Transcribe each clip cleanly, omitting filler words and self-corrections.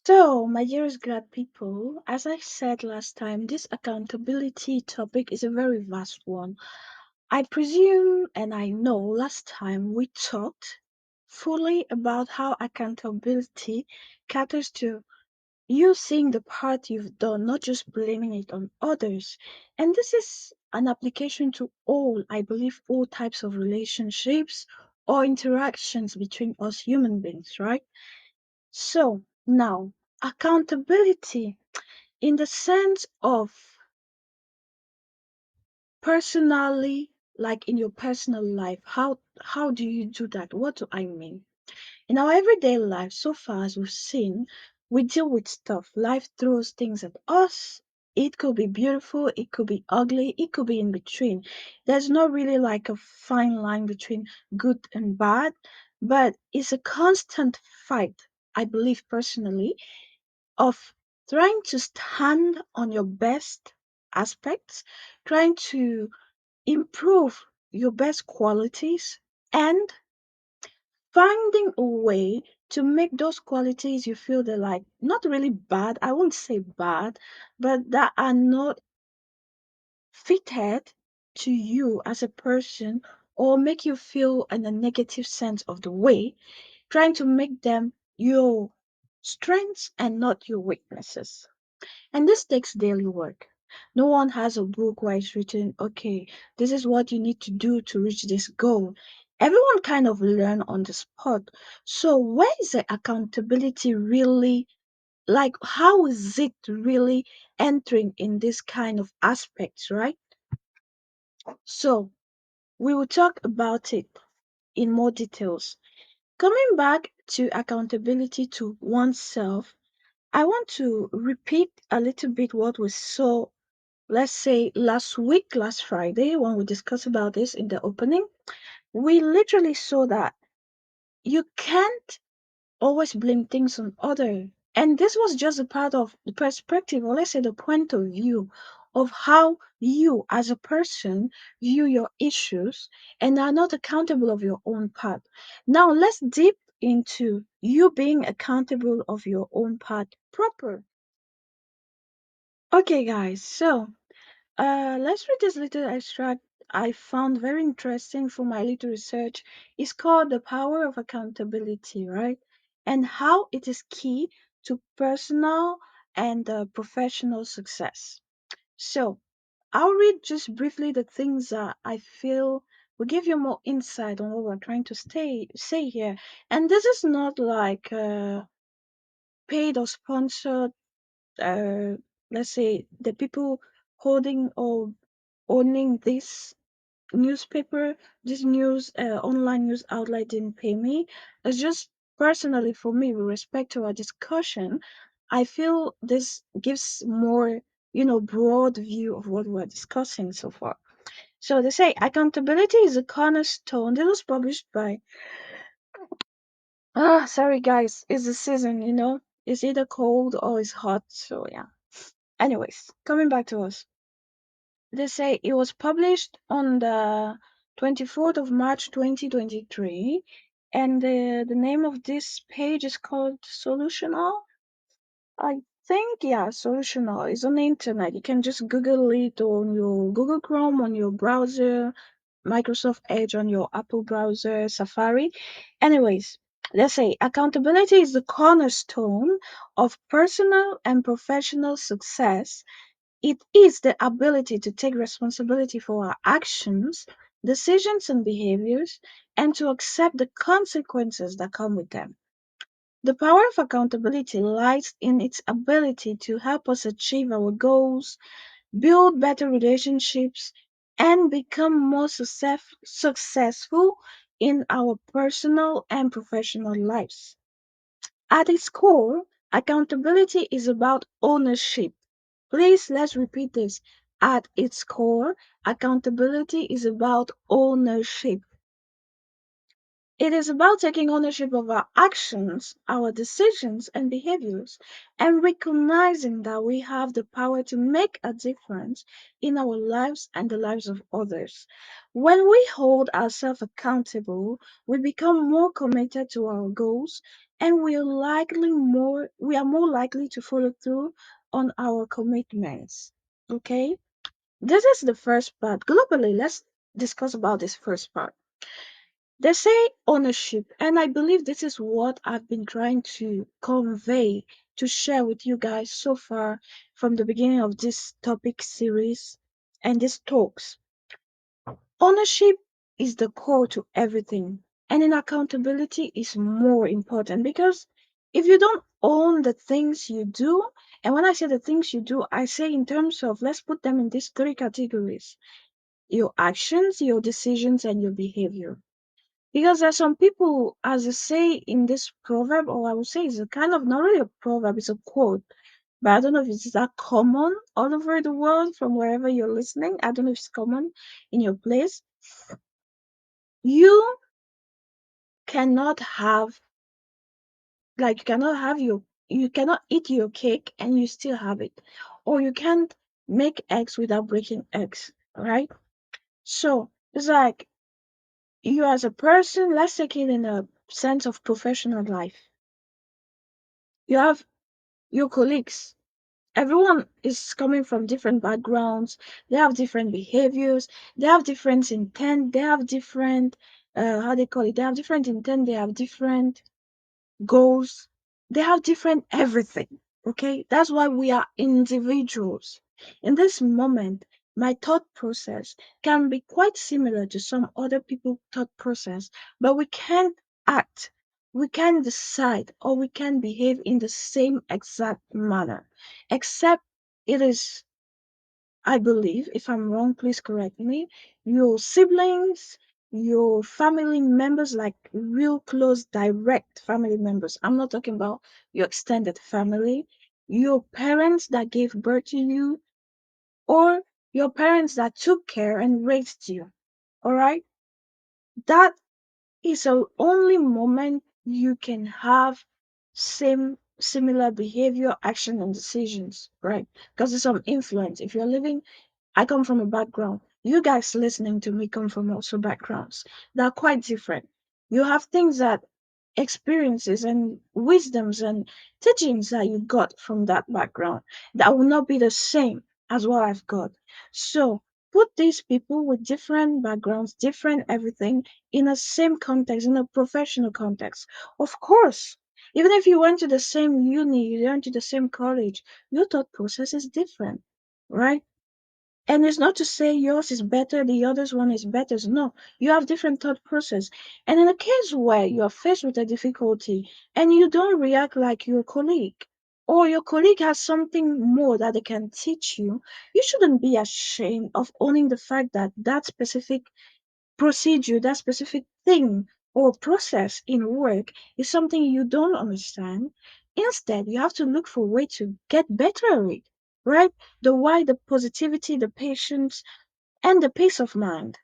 So, my dearest glad people, as I said last time, this accountability topic is a very vast one. I presume and I know last time we talked fully about how accountability caters to you seeing the part you've done, not just blaming it on others. And this is an application to all, I believe, all types of relationships or interactions between us human beings, right? So now, accountability in the sense of personally, like in your personal life, how do you do that? What do I mean? In our everyday life, so far as we've seen, we deal with stuff. Life throws things at us. It could be beautiful, it could be ugly, it could be in between. There's not really like a fine line between good and bad, but it's a constant fight, I believe personally, of trying to stand on your best aspects, trying to improve your best qualities, and finding a way to make those qualities you feel they're like not really bad, I won't say bad, but that are not fitted to you as a person or make you feel in a negative sense of the way, trying to make them your strengths and not your weaknesses. And this takes daily work. No one has a book where it's written, okay, this is what you need to do to reach this goal. Everyone kind of learn on the spot. So where is the accountability really like how is it really entering in this kind of aspects, right? So we will talk about it in more details. Coming back to accountability to oneself, I want to repeat a little bit what we saw, let's say last week, last Friday, when we discussed about this in the opening. We literally saw that you can't always blame things on other. And this was just a part of the perspective, or let's say the point of view of how you as a person view your issues and are not accountable of your own part. Now let's deep into you being accountable of your own part proper. Okay guys, so let's read this little extract I found very interesting for my little research. It's called The Power of Accountability, right? And how it is key to personal and professional success. So, I'll read just briefly the things that I feel will give you more insight on what we're trying to say here. And this is not like paid or sponsored, uh, let's say, the people holding or owning this newspaper, this news online news outlet didn't pay me. It's just personally for me, with respect to our discussion, I feel this gives more, broad view of what we're discussing so far. So they say accountability is a cornerstone. This was published by sorry guys, it's the season, It's either cold or it's hot, so yeah. Anyways, coming back to us. They say it was published on the 24th of March 2023, and the name of this page is called Solutional. I think, yeah, Solutional is on the internet. You can just Google it on your Google Chrome, on your browser, Microsoft Edge on your Apple browser, Safari. Anyways, let's say accountability is the cornerstone of personal and professional success. It is the ability to take responsibility for our actions, decisions, and behaviors, and to accept the consequences that come with them. The power of accountability lies in its ability to help us achieve our goals, build better relationships, and become more successful in our personal and professional lives. At its core, accountability is about ownership. Please, let's repeat this. At its core, accountability is about ownership. It is about taking ownership of our actions, our decisions, and behaviors, and recognizing that we have the power to make a difference in our lives and the lives of others. When we hold ourselves accountable, we become more committed to our goals, and we are more likely to follow through on our commitments. Okay? This is the first part. Globally, let's discuss about this first part. They say ownership, and I believe this is what I've been trying to convey, to share with you guys so far from the beginning of this topic series and these talks. Ownership is the core to everything, and in accountability is more important because if you don't own the things you do, and when I say the things you do, I say in terms of let's put them in these three categories: your actions, your decisions, and your behavior. Because there's some people, as you say in this proverb, or I would say it's a kind of not really a proverb, it's a quote, but I don't know if it's that common all over the world from wherever you're listening. I don't know if it's common in your place. You cannot have, like, you cannot eat your cake and you still have it. Or you can't make eggs without breaking eggs, right? So it's like you as a person, let's take it in a sense of professional life. You have your colleagues. Everyone is coming from different backgrounds. They have different behaviors. They have different intent. They have different, how they call it. They have different intent. They have different goals. They have different everything. Okay, that's why we are individuals. In this moment, my thought process can be quite similar to some other people's thought process, but we can't act, we can decide, or we can behave in the same exact manner, except it is, I believe, if I'm wrong, please correct me, your siblings, your family members, like real close, direct family members. I'm not talking about your extended family, your parents that gave birth to you, or your parents that took care and raised you. All right? That is the only moment you can have similar behavior, action, and decisions, right? Because there's some influence. If you're living, I come from a background. You guys listening to me come from also backgrounds that are quite different. You have things that experiences and wisdoms and teachings that you got from that background that will not be the same as what I've got. So put these people with different backgrounds, different everything in a same context, in a professional context. Of course, even if you went to the same uni, you went to the same college, your thought process is different, right? And it's not to say yours is better, the other's one is better. No, you have different thought process. And in a case where you are faced with a difficulty and you don't react like your colleague, or your colleague has something more that they can teach you shouldn't be ashamed of owning the fact that that specific procedure, that specific thing or process in work is something you don't understand. Instead, you have to look for a way to get better at it, right? The why, the positivity, the patience, and the peace of mind.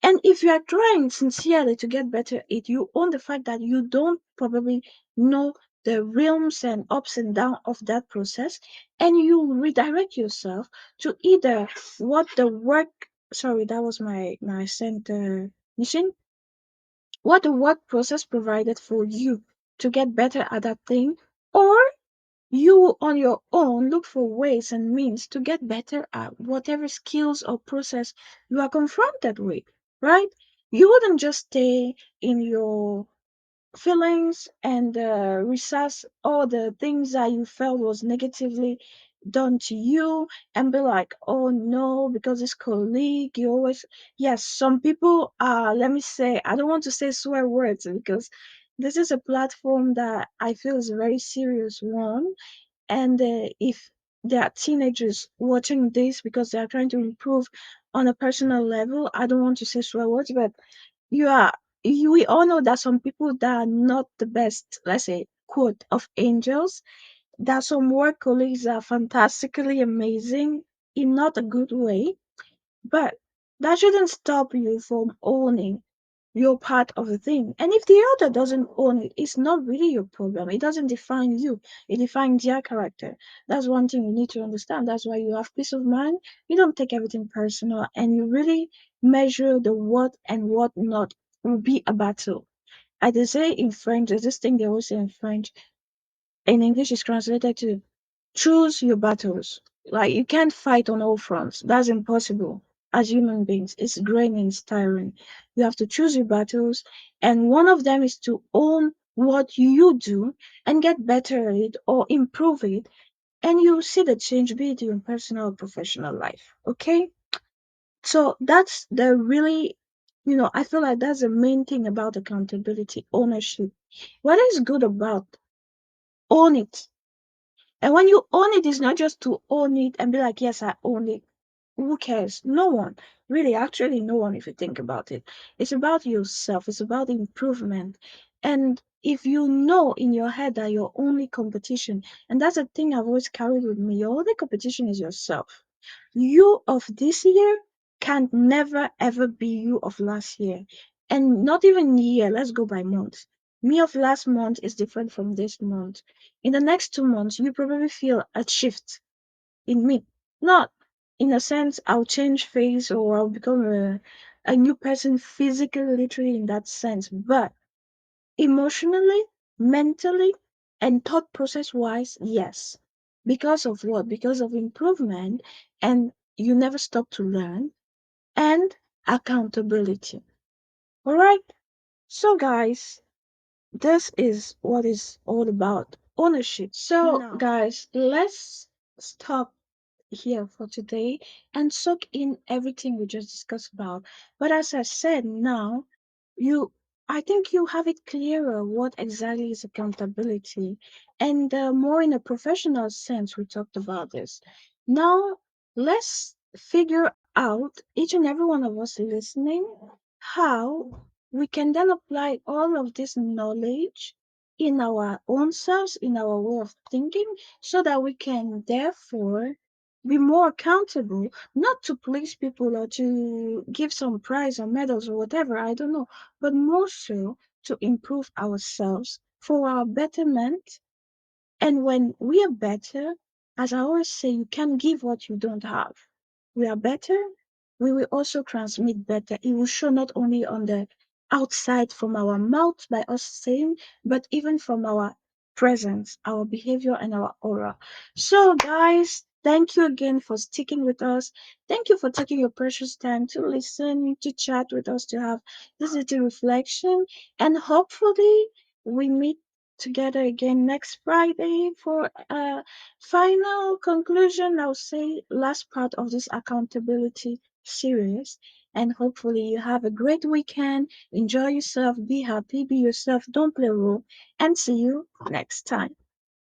And if you are trying sincerely to get better at it, you own the fact that you don't probably know the realms and ups and downs of that process, and you redirect yourself to either what the work, sorry, that was my center mission, what the work process provided for you to get better at that thing, or you on your own look for ways and means to get better at whatever skills or process you are confronted with, right? You wouldn't just stay in your feelings and resass all the things that you felt was negatively done to you and be like, oh no, because this colleague, you always, yes, some people are, let me say, I don't want to say swear words because this is a platform that I feel is a very serious one, and if there are teenagers watching this because they are trying to improve on a personal level, I don't want to say swear words, but you are we all know that some people that are not the best, let's say, quote of angels, that some work colleagues are fantastically amazing in not a good way, but that shouldn't stop you from owning You're part of the thing. And if the other doesn't own it, it's not really your problem. It doesn't define you, it defines their character. That's one thing you need to understand. That's why you have peace of mind. You don't take everything personal and you really measure the what and what not will be a battle. I they say in French, there's this thing they always say in French. In English, it's translated to choose your battles. Like you can't fight on all fronts. That's impossible. As human beings, it's draining, it's tiring. You have to choose your battles, and one of them is to own what you do and get better at it or improve it, and you see the change, be it in personal or professional life. Okay, so that's the really, I feel like that's the main thing about accountability, ownership. What is good about own it? And when you own it, it's not just to own it and be like, yes, I own it. Who cares? No one. Really, actually, no one, if you think about it. It's about yourself, it's about improvement. And if you know in your head that your only competition, and that's a thing I've always carried with me, your only competition is yourself. You of this year can never ever be you of last year. And not even year, let's go by month. Me of last month is different from this month. In the next 2 months, you probably feel a shift in me. Not in a sense I'll change face or I'll become a new person physically, literally in that sense, but emotionally, mentally, and thought process wise, yes. Because of what? Because of improvement, and you never stop to learn, and accountability. All right. So, guys, this is what is all about ownership. So, No. guys, let's stop here for today and soak in everything we just discussed about. But as I said, now you, I think you have it clearer what exactly is accountability, and more in a professional sense. We talked about this. Now let's figure out, each and every one of us listening, how we can then apply all of this knowledge in our own selves, in our way of thinking, so that we can therefore be more accountable, not to please people or to give some prize or medals or whatever, I don't know, but more so to improve ourselves for our betterment. And when we are better, as I always say, you can give what you don't have. We are better, we will also transmit better. It will show not only on the outside from our mouth by us saying, but even from our presence, our behavior, and our aura. So, guys, thank you again for sticking with us. Thank you for taking your precious time to listen, to chat with us, to have this little reflection. And hopefully, we meet together again next Friday for a final conclusion. I'll say last part of this accountability series. And hopefully, you have a great weekend. Enjoy yourself, be happy, be yourself, don't play a role, and see you next time.